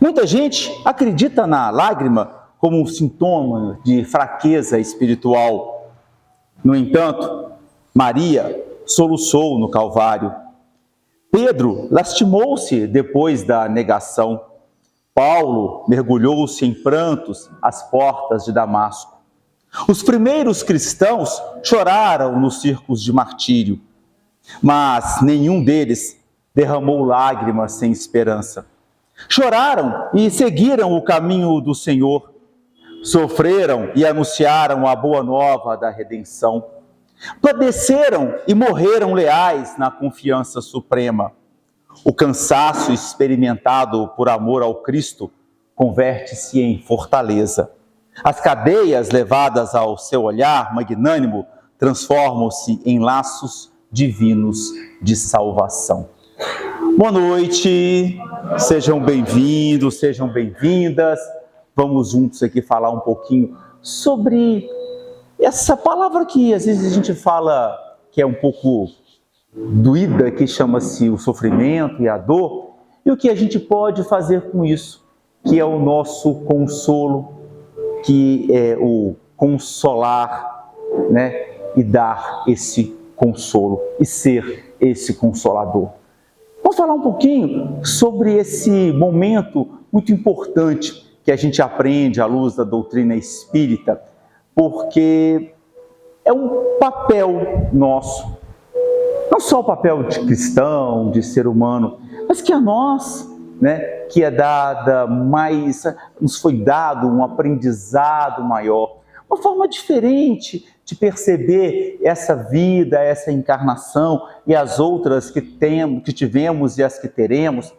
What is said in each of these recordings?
Muita gente acredita na lágrima como um sintoma de fraqueza espiritual. No entanto, Maria soluçou no Calvário. Pedro lastimou-se depois da negação. Paulo mergulhou-se em prantos às portas de Damasco. Os primeiros cristãos choraram nos circos de martírio, mas nenhum deles derramou lágrimas sem esperança. Choraram e seguiram o caminho do Senhor. Sofreram e anunciaram a boa nova da redenção. Padeceram e morreram leais na confiança suprema. O cansaço experimentado por amor ao Cristo converte-se em fortaleza. As cadeias levadas ao seu olhar magnânimo transformam-se em laços divinos de salvação. Boa noite, sejam bem-vindos, sejam bem-vindas. Vamos juntos aqui falar um pouquinho sobre essa palavra que às vezes a gente fala que é um pouco doída, que chama-se o sofrimento e a dor, e o que a gente pode fazer com isso, que é o nosso consolo, que é o consolar, né? E dar esse consolo e ser esse consolador. Vamos falar um pouquinho sobre esse momento muito importante que a gente aprende à luz da doutrina espírita, porque é um papel nosso, não só o papel de cristão, de ser humano, mas que a nós, né, que é dada mais, nos foi dado um aprendizado maior, uma forma diferente de perceber essa vida, essa encarnação e as outras que tivemos e as que teremos.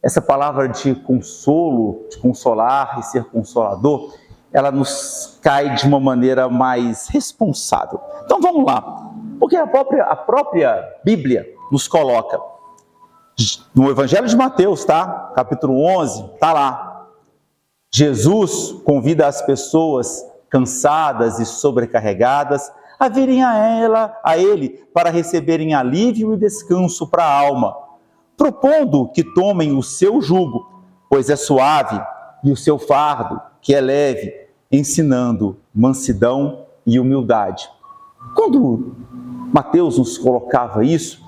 Essa palavra de consolo, de consolar e ser consolador, ela nos cai de uma maneira mais responsável. Então vamos lá, porque a própria Bíblia nos coloca, no Evangelho de Mateus, tá? Capítulo 11, tá lá. Jesus convida as pessoas cansadas e sobrecarregadas a virem a Ele para receberem alívio e descanso para a alma, propondo que tomem o seu jugo, pois é suave, e o seu fardo, que é leve, ensinando mansidão e humildade. Quando Mateus nos colocava isso,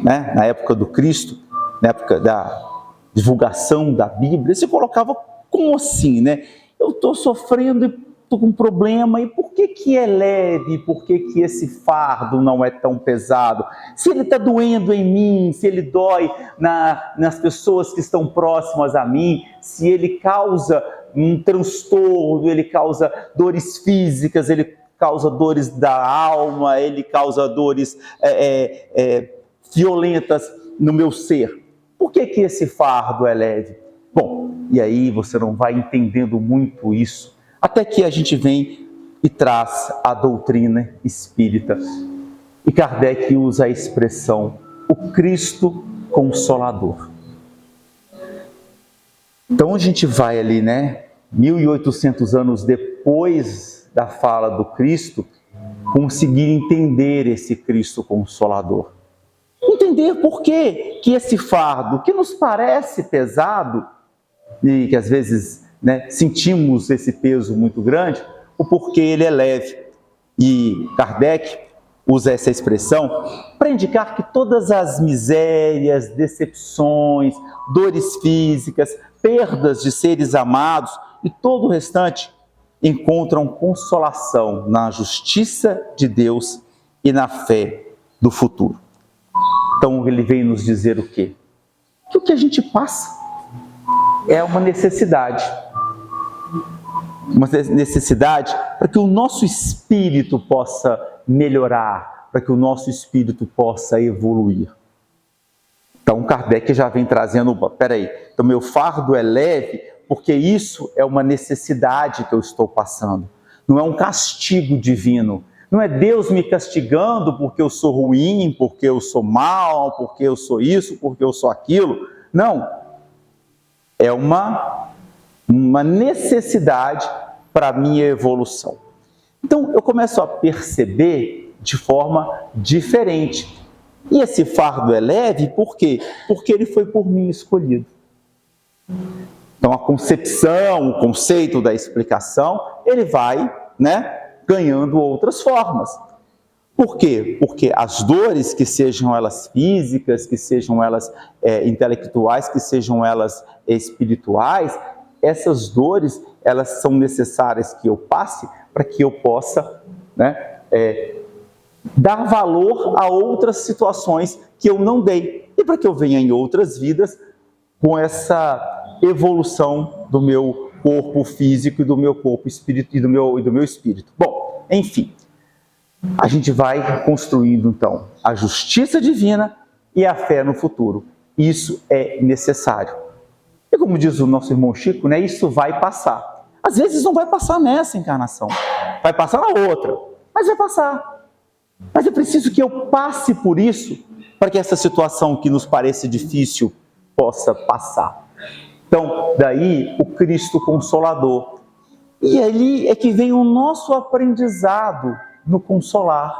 né, na época do Cristo, na época da divulgação da Bíblia, se colocava como assim, né? Eu estou sofrendo e estou com um problema, e por que é leve? Por que esse fardo não é tão pesado? Se ele está doendo em mim, se ele dói nas pessoas que estão próximas a mim, se ele causa um transtorno, ele causa dores físicas, ele causa dores da alma, ele causa dores violentas no meu ser. Por que esse fardo é leve? Bom, e aí você não vai entendendo muito isso, até que a gente vem e traz a doutrina espírita. E Kardec usa a expressão, o Cristo Consolador. Então a gente vai ali, né, 1800 anos depois da fala do Cristo, conseguir entender esse Cristo Consolador. Entender por que esse fardo, que nos parece pesado, e que às vezes, né, sentimos esse peso muito grande, o porquê ele é leve. E Kardec usa essa expressão para indicar que todas as misérias, decepções, dores físicas, perdas de seres amados e todo o restante encontram consolação na justiça de Deus e na fé do futuro. Então ele vem nos dizer o quê? Que o que a gente passa é uma necessidade para que o nosso espírito possa melhorar, para que o nosso espírito possa evoluir. Então Kardec já vem trazendo, peraí, então meu fardo é leve porque isso é uma necessidade que eu estou passando, não é um castigo divino, não é Deus me castigando porque eu sou ruim, porque eu sou mal, porque eu sou isso, porque eu sou aquilo, não. É uma necessidade para a minha evolução. Então, eu começo a perceber de forma diferente. E esse fardo é leve por quê? Porque ele foi por mim escolhido. Então a concepção, o conceito da explicação, ele vai, ganhando outras formas. Por quê? Porque as dores, que sejam elas físicas, que sejam elas intelectuais, que sejam elas espirituais, essas dores, elas são necessárias que eu passe para que eu possa dar valor a outras situações que eu não dei. E para que eu venha em outras vidas com essa evolução do meu corpo físico e do meu corpo espírito e do meu espírito. Bom, enfim, a gente vai construindo então a justiça divina e a fé no futuro. Isso é necessário. E como diz o nosso irmão Chico, isso vai passar. Às vezes não vai passar nessa encarnação, vai passar na outra, mas vai passar. Mas é preciso que eu passe por isso para que essa situação que nos parece difícil possa passar. Então, daí o Cristo Consolador. E ali é que vem o nosso aprendizado no consolar.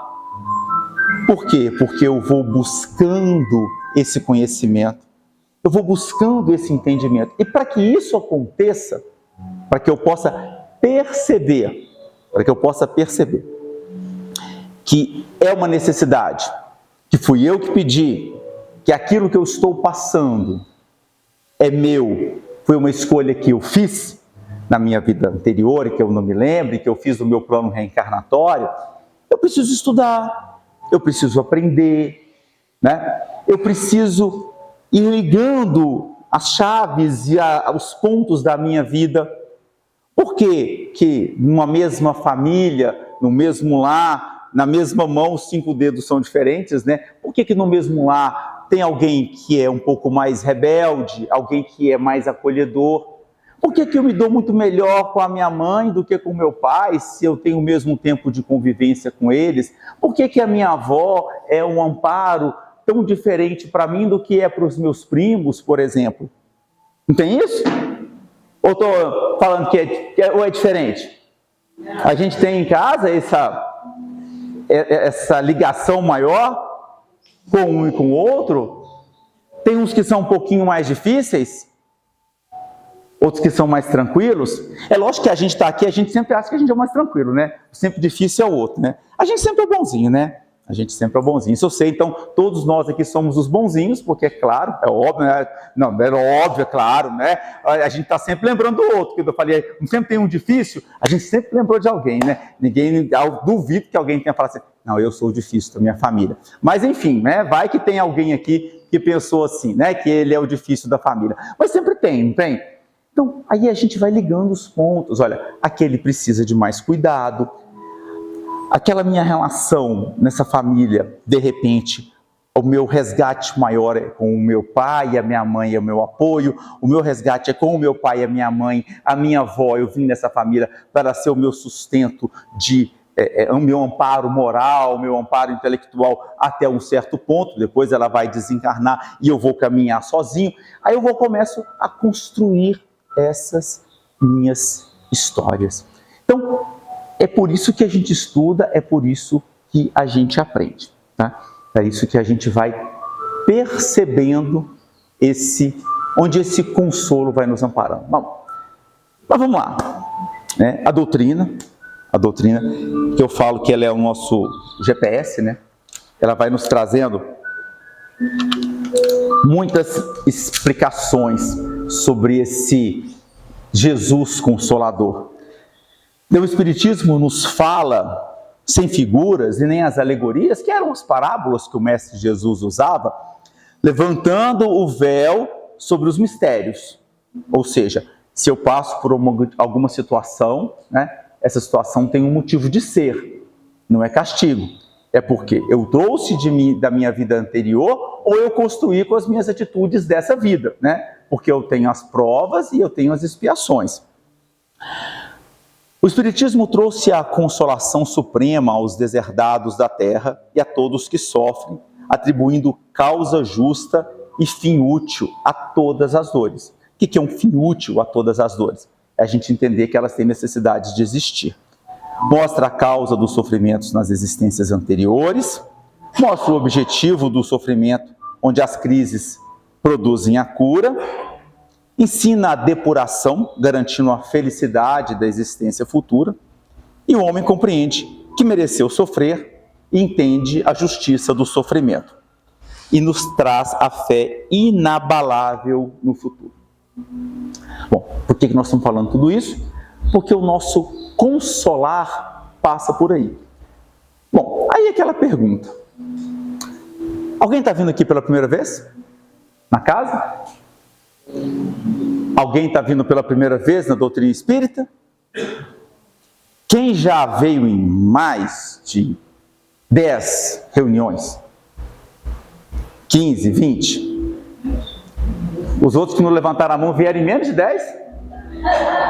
Por quê? Porque eu vou buscando esse conhecimento, eu vou buscando esse entendimento. E para que isso aconteça, para que eu possa perceber, que é uma necessidade, que fui eu que pedi, que aquilo que eu estou passando é meu, foi uma escolha que eu fiz na minha vida anterior, e que eu não me lembro, que eu fiz no meu plano reencarnatório, eu preciso estudar, eu preciso aprender, eu preciso ir ligando as chaves e os pontos da minha vida. Por que numa mesma família, no mesmo lar, na mesma mão, os 5 dedos são diferentes, Por que no mesmo lar tem alguém que é um pouco mais rebelde, alguém que é mais acolhedor? Por que eu me dou muito melhor com a minha mãe do que com o meu pai, se eu tenho o mesmo tempo de convivência com eles? Por que a minha avó é um amparo tão diferente para mim do que é para os meus primos, por exemplo? Não tem isso? Ou estou falando ou é diferente? A gente tem em casa essa ligação maior com um e com o outro. Tem uns que são um pouquinho mais difíceis, outros que são mais tranquilos. É lógico que a gente está aqui, a gente sempre acha que a gente é mais tranquilo, Sempre difícil é o outro, A gente sempre é bonzinho, A gente sempre é bonzinho. Isso eu sei, então todos nós aqui somos os bonzinhos, porque é claro, é óbvio, Não, é óbvio, é claro, A gente está sempre lembrando do outro, que eu falei, sempre tem um difícil, a gente sempre lembrou de alguém, Ninguém, eu duvido que alguém tenha falado assim, não, eu sou o difícil da minha família. Mas enfim, vai que tem alguém aqui que pensou assim, que ele é o difícil da família. Mas sempre tem, não tem? Então, aí a gente vai ligando os pontos. Olha, aquele precisa de mais cuidado. Aquela minha relação nessa família, de repente, o meu resgate maior é com o meu pai, a minha mãe é o meu apoio, o meu resgate é com o meu pai e a minha mãe, a minha avó, eu vim nessa família para ser o meu sustento o meu amparo moral, o meu amparo intelectual até um certo ponto, depois ela vai desencarnar e eu vou caminhar sozinho. Aí eu começo a construir essas minhas histórias. Então, é por isso que a gente estuda, é por isso que a gente aprende. É isso que a gente vai percebendo onde esse consolo vai nos amparando. Mas vamos lá. A doutrina, que eu falo que ela é o nosso GPS, ela vai nos trazendo muitas explicações sobre esse Jesus Consolador. O Espiritismo nos fala, sem figuras e nem as alegorias, que eram as parábolas que o Mestre Jesus usava, levantando o véu sobre os mistérios. Ou seja, se eu passo por alguma situação, essa situação tem um motivo de ser, não é castigo. É porque eu trouxe da minha vida anterior ou eu construí com as minhas atitudes dessa vida, Porque eu tenho as provas e eu tenho as expiações. O Espiritismo trouxe a consolação suprema aos deserdados da terra e a todos que sofrem, atribuindo causa justa e fim útil a todas as dores. O que é um fim útil a todas as dores? É a gente entender que elas têm necessidade de existir. Mostra a causa dos sofrimentos nas existências anteriores, mostra o objetivo do sofrimento, onde as crises produzem a cura, ensina a depuração, garantindo a felicidade da existência futura, e o homem compreende que mereceu sofrer e entende a justiça do sofrimento, e nos traz a fé inabalável no futuro. Bom, por que nós estamos falando tudo isso? Porque o nosso consolar passa por aí. Bom, aí aquela pergunta. Alguém está vindo aqui pela primeira vez? Na casa? Alguém está vindo pela primeira vez na doutrina espírita? Quem já veio em mais de 10 reuniões? 15, 20? Os outros que não levantaram a mão vieram em menos de 10?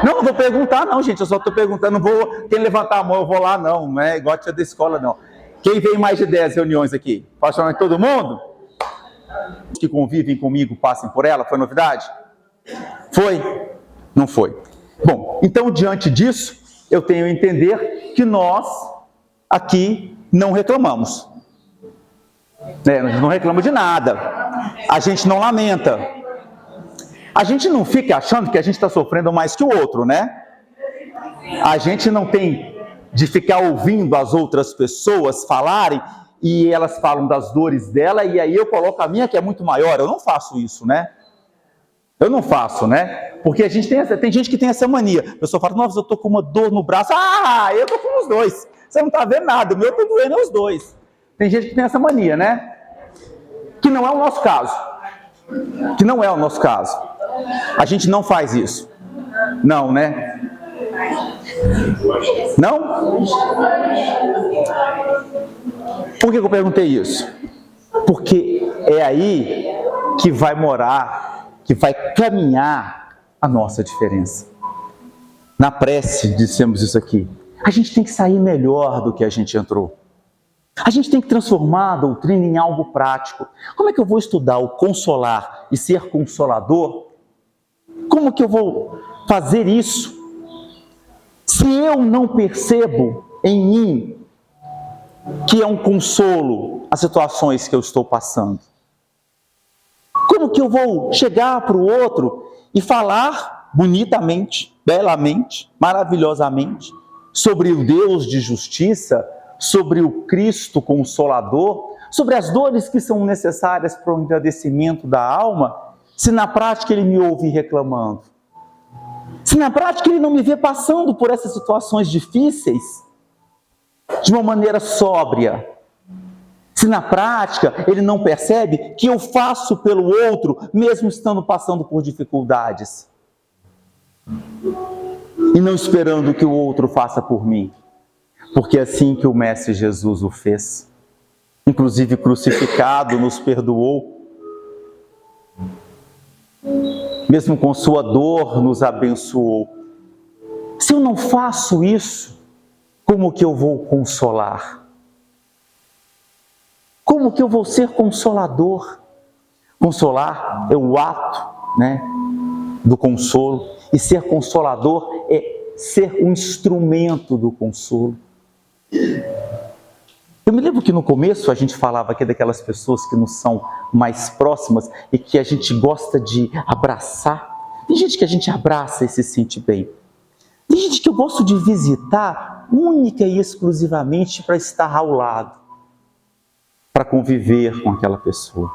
Não vou perguntar não, gente, eu só estou perguntando, não vou, quem levantar a mão eu vou lá não, não é igual a tia da escola não. Quem veio em mais de 10 reuniões aqui? Posso chamar de todo mundo? Os que convivem comigo passem por ela, foi novidade? Foi? Não foi. Bom, então diante disso, eu tenho a entender que nós aqui não reclamamos. A gente não reclama de nada. A gente não lamenta. A gente não fica achando que a gente está sofrendo mais que o outro, né? A gente não tem de ficar ouvindo as outras pessoas falarem e elas falam das dores dela e aí eu coloco a minha que é muito maior. Eu não faço isso, né? Eu não faço, né? Porque a gente tem gente que tem essa mania. A pessoa fala, nossa, eu estou com uma dor no braço. Ah, eu estou com os dois. Você não está vendo nada, o meu está doendo os dois. Tem gente que tem essa mania, né? Que não é o nosso caso. Que não é o nosso caso. A gente não faz isso. Não, né? Não? Por que eu perguntei isso? Porque é aí que vai morar, que vai caminhar a nossa diferença. Na prece, dissemos isso aqui. A gente tem que sair melhor do que a gente entrou. A gente tem que transformar a doutrina em algo prático. Como é que eu vou estudar o consolar e ser consolador? Como que eu vou fazer isso? Se eu não percebo em mim que é um consolo as situações que eu estou passando. Como que eu vou chegar para o outro e falar bonitamente, belamente, maravilhosamente sobre o Deus de justiça, sobre o Cristo Consolador, sobre as dores que são necessárias para o engrandecimento da alma, se na prática ele me ouve reclamando? Se na prática ele não me vê passando por essas situações difíceis de uma maneira sóbria? Se na prática ele não percebe que eu faço pelo outro, mesmo estando passando por dificuldades, e não esperando que o outro faça por mim? Porque é assim que o Mestre Jesus o fez. Inclusive crucificado, nos perdoou. Mesmo com sua dor, nos abençoou. Se eu não faço isso, como que eu vou consolar? Como que eu vou ser consolador? Consolar é o ato, né, do consolo. E ser consolador é ser um instrumento do consolo. Eu me lembro que no começo a gente falava aqui daquelas pessoas que nos são mais próximas e que a gente gosta de abraçar. Tem gente que a gente abraça e se sente bem. Tem gente que eu gosto de visitar única e exclusivamente para estar ao lado, para conviver com aquela pessoa,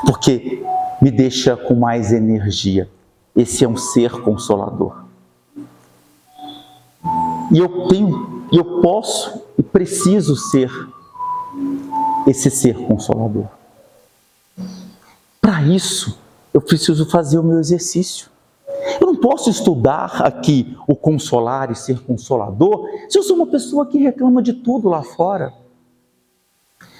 porque me deixa com mais energia. Esse é um ser consolador. E eu posso e preciso ser esse ser consolador. Para isso, eu preciso fazer o meu exercício. Eu não posso estudar aqui o consolar e ser consolador se eu sou uma pessoa que reclama de tudo lá fora.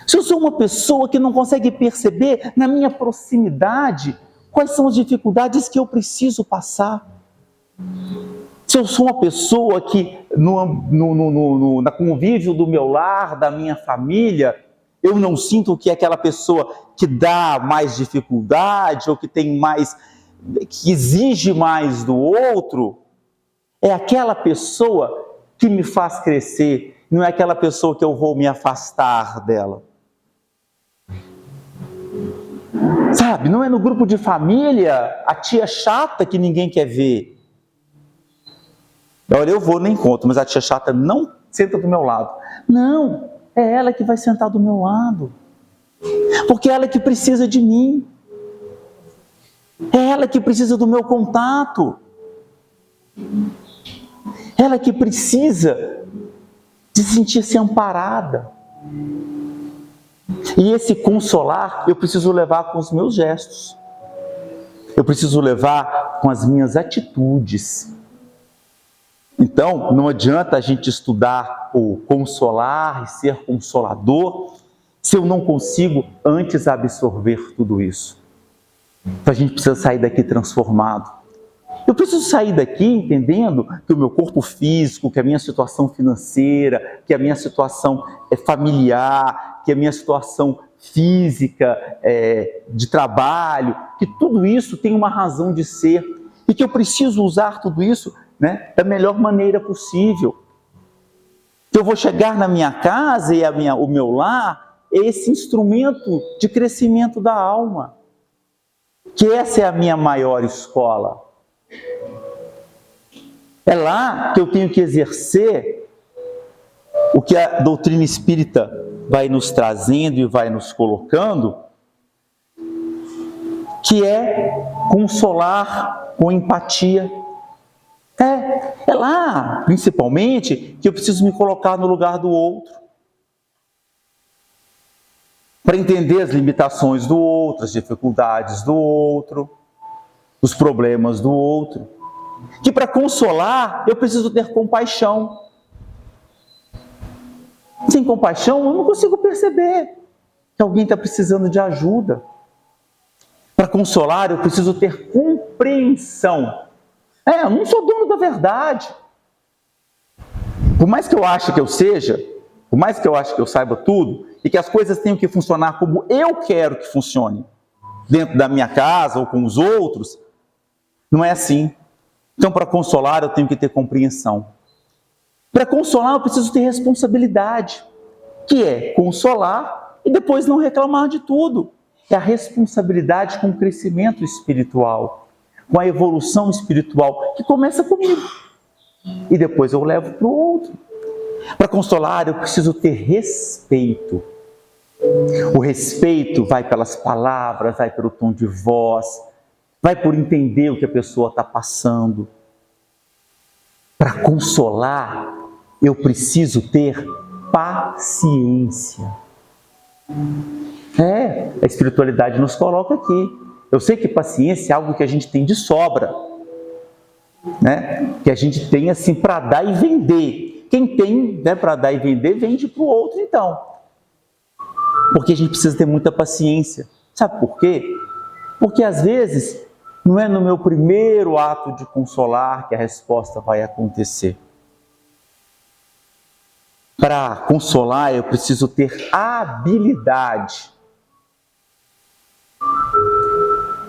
Se eu sou uma pessoa que não consegue perceber na minha proximidade quais são as dificuldades que eu preciso passar. Se eu sou uma pessoa que no convívio do meu lar, da minha família, eu não sinto que é aquela pessoa que dá mais dificuldade ou que tem mais, que exige mais do outro, é aquela pessoa que me faz crescer, não é aquela pessoa que eu vou me afastar dela. Sabe? Sabe, não é no grupo de família a tia chata que ninguém quer ver. Olha, eu vou no encontro, mas a tia chata não senta do meu lado. Não, é ela que vai sentar do meu lado. Porque é ela que precisa de mim. É ela que precisa do meu contato. Ela que precisa de sentir-se amparada. E esse consolar eu preciso levar com os meus gestos. Eu preciso levar com as minhas atitudes. Então, não adianta a gente estudar o consolar e ser consolador se eu não consigo antes absorver tudo isso. Então, a gente precisa sair daqui transformado. Eu preciso sair daqui entendendo que o meu corpo físico, que a minha situação financeira, que a minha situação familiar, que a minha situação física, de trabalho, que tudo isso tem uma razão de ser e que eu preciso usar tudo isso, né, da melhor maneira possível. Que eu vou chegar na minha casa e o meu lar é esse instrumento de crescimento da alma. Que essa é a minha maior escola. É lá que eu tenho que exercer o que a doutrina espírita vai nos trazendo e vai nos colocando, que é consolar com empatia. É lá, principalmente, que eu preciso me colocar no lugar do outro. Para entender as limitações do outro, as dificuldades do outro, os problemas do outro. Que para consolar, eu preciso ter compaixão. Sem compaixão, eu não consigo perceber que alguém está precisando de ajuda. Para consolar, eu preciso ter compreensão. Eu não sou dono da verdade. Por mais que eu ache que eu seja, por mais que eu ache que eu saiba tudo, e que as coisas tenham que funcionar como eu quero que funcione, dentro da minha casa ou com os outros, não é assim. Então, para consolar, eu tenho que ter compreensão. Para consolar, eu preciso ter responsabilidade, que é consolar e depois não reclamar de tudo. É a responsabilidade com o crescimento espiritual, com a evolução espiritual, que começa comigo. E depois eu levo para o outro. Para consolar, eu preciso ter respeito. O respeito vai pelas palavras, vai pelo tom de voz, vai por entender o que a pessoa está passando. Para consolar, eu preciso ter paciência. A espiritualidade nos coloca aqui. Eu sei que paciência é algo que a gente tem de sobra, né? Que a gente tem assim para dar e vender. Quem tem, né, para dar e vender, vende para o outro então. Porque a gente precisa ter muita paciência. Sabe por quê? Porque às vezes não é no meu primeiro ato de consolar que a resposta vai acontecer. Para consolar, eu preciso ter habilidade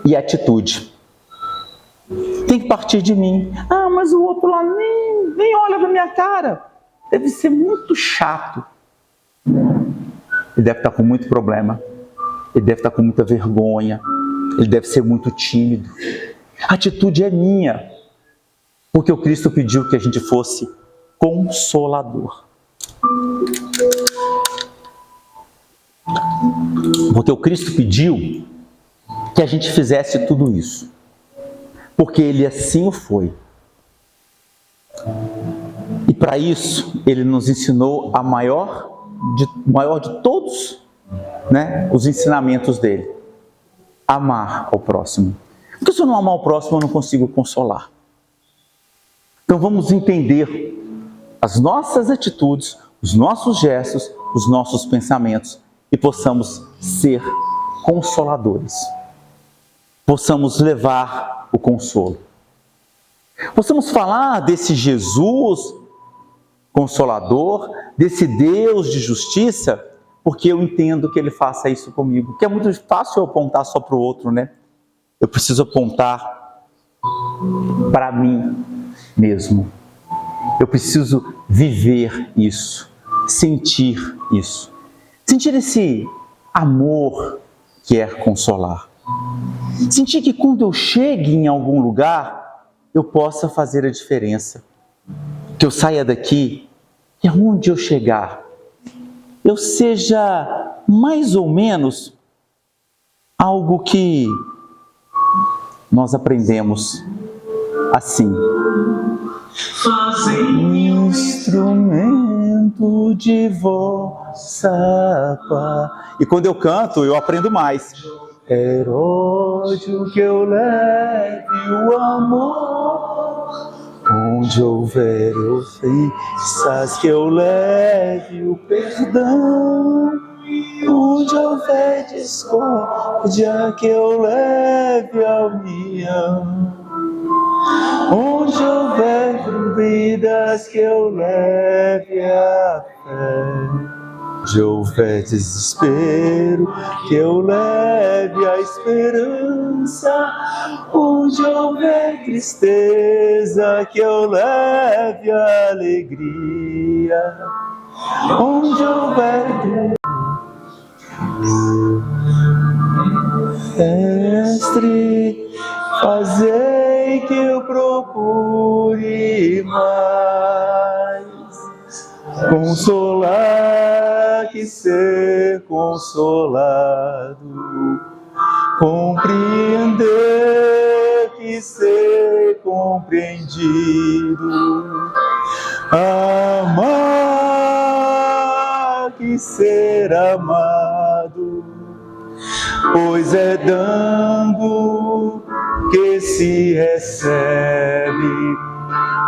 e atitude. Tem que partir de mim. Mas o outro lá nem olha para minha cara. Deve ser muito chato. Ele deve estar com muito problema. Ele deve estar com muita vergonha. Ele deve ser muito tímido. A atitude é minha. Porque o Cristo pediu que a gente fosse consolador. Porque o Cristo pediu que a gente fizesse tudo isso. Porque Ele assim o foi. E para isso, Ele nos ensinou a maior de todos, né, os ensinamentos dele. Amar ao próximo. Porque se eu não amar o próximo, eu não consigo consolar. Então vamos entender as nossas atitudes, os nossos gestos, os nossos pensamentos e possamos ser consoladores. Possamos levar o consolo. Possamos falar desse Jesus consolador, desse Deus de justiça, porque eu entendo que Ele faça isso comigo. Porque é muito fácil eu apontar só para o outro, né? Eu preciso apontar para mim mesmo. Eu preciso viver isso, sentir isso. Sentir esse amor que é consolar. Sentir que quando eu chegue em algum lugar, eu possa fazer a diferença. Que eu saia daqui e aonde eu chegar, eu seja mais ou menos algo que nós aprendemos assim. Instrumento de vossa paz. E quando eu canto, eu aprendo mais. Heródio que eu leve o amor, onde houver ofensas que eu leve o perdão, onde houver discórdia que eu leve a união, onde houver dúvidas que eu leve a fé, onde houver desespero que eu leve a esperança, onde houver tristeza que eu leve a alegria, onde houver Mestre, fazei que eu procure mais consolar que ser consolado, compreender que ser compreendido, amar que ser amado, pois é dando que se recebe,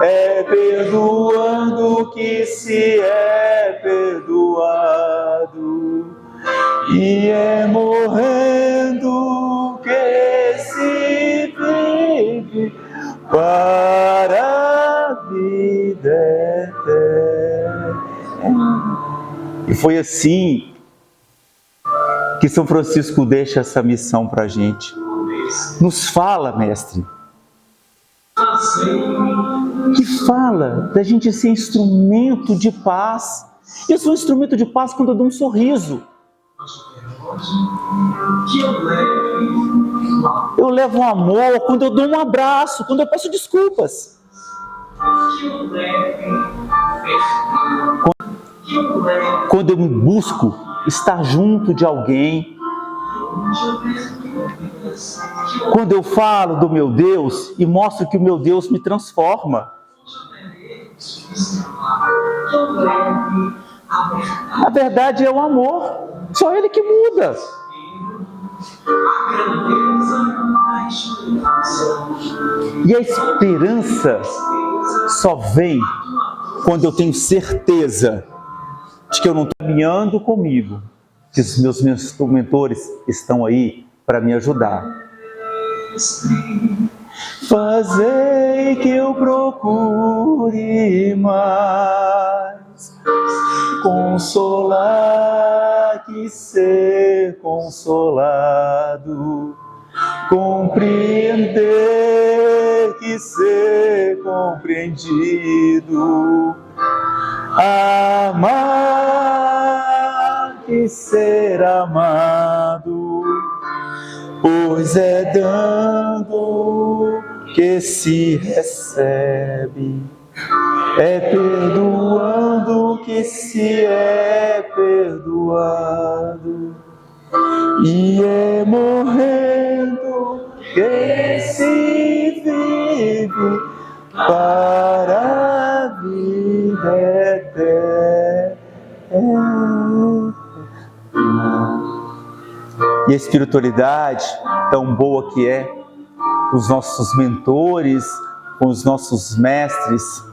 é perdoando que se é perdoado, e é morrendo que se vive para a vida eterna. E foi assim que São Francisco deixa essa missão para a gente. Nos fala, mestre, que fala da gente ser instrumento de paz. Eu sou um instrumento de paz quando eu dou um sorriso. Eu levo um amor quando eu dou um abraço, quando eu peço desculpas. Quando eu me busco estar junto de alguém, quando eu falo do meu Deus e mostro que o meu Deus me transforma. A verdade é o amor, só Ele que muda. E a esperança só vem quando eu tenho certeza de que eu não estou caminhando comigo, que os meus mentores estão aí para me ajudar. Fazei que eu procure mais consolar que ser consolado, compreender que ser compreendido, amar que ser amado, pois é dando que se recebe, é perdoando que se é perdoado, e é morrendo que se vive para a vida eterna. E a espiritualidade tão boa que é, os nossos mentores, com os nossos mestres,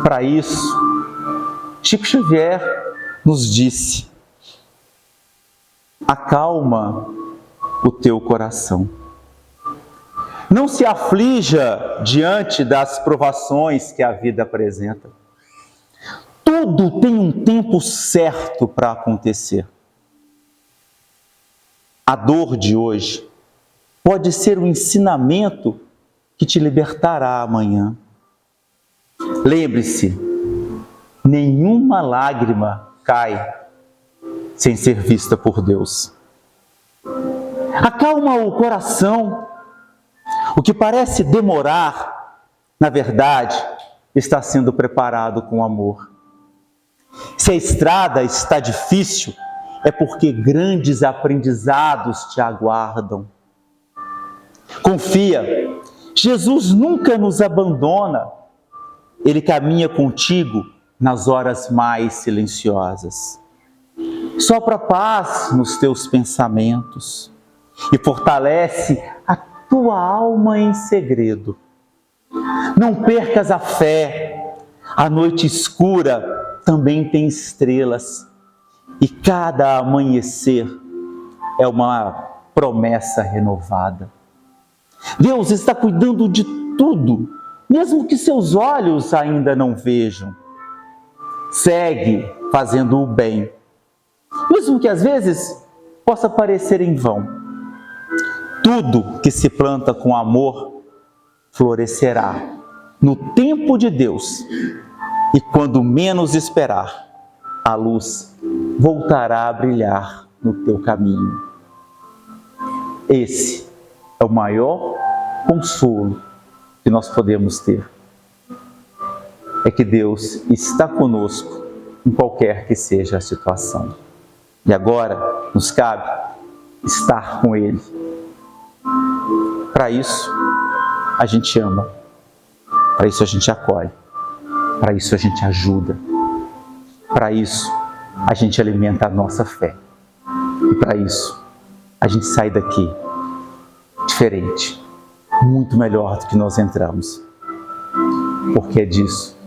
para isso, Chico Xavier nos disse: acalma o teu coração. Não se aflija diante das provações que a vida apresenta. Tudo tem um tempo certo para acontecer. A dor de hoje pode ser um ensinamento que te libertará amanhã. Lembre-se, nenhuma lágrima cai sem ser vista por Deus. Acalma o coração. O que parece demorar, na verdade, está sendo preparado com amor. Se a estrada está difícil, é porque grandes aprendizados te aguardam. Confia, Jesus nunca nos abandona. Ele caminha contigo nas horas mais silenciosas. Sopra paz nos teus pensamentos e fortalece a tua alma em segredo. Não percas a fé. A noite escura também tem estrelas e cada amanhecer é uma promessa renovada. Deus está cuidando de tudo, mesmo que seus olhos ainda não vejam. Segue fazendo o bem, mesmo que às vezes possa parecer em vão. Tudo que se planta com amor florescerá no tempo de Deus, e quando menos esperar, a luz voltará a brilhar no teu caminho. Esse é o maior consolo que nós podemos ter. É que Deus está conosco em qualquer que seja a situação. E agora nos cabe estar com Ele. Para isso, a gente ama. Para isso, a gente acolhe. Para isso, a gente ajuda. Para isso, a gente alimenta a nossa fé. E para isso, a gente sai daqui diferente, muito melhor do que nós entramos. Porque é disso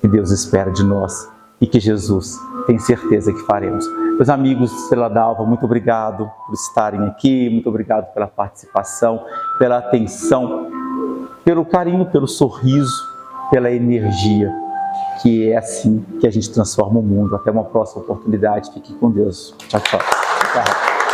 que Deus espera de nós e que Jesus tem certeza que faremos. Meus amigos do Estrela d'Alva, muito obrigado por estarem aqui, muito obrigado pela participação, pela atenção, pelo carinho, pelo sorriso, pela energia, que é assim que a gente transforma o mundo. Até uma próxima oportunidade. Fique com Deus. Tchau, tchau. Tchau.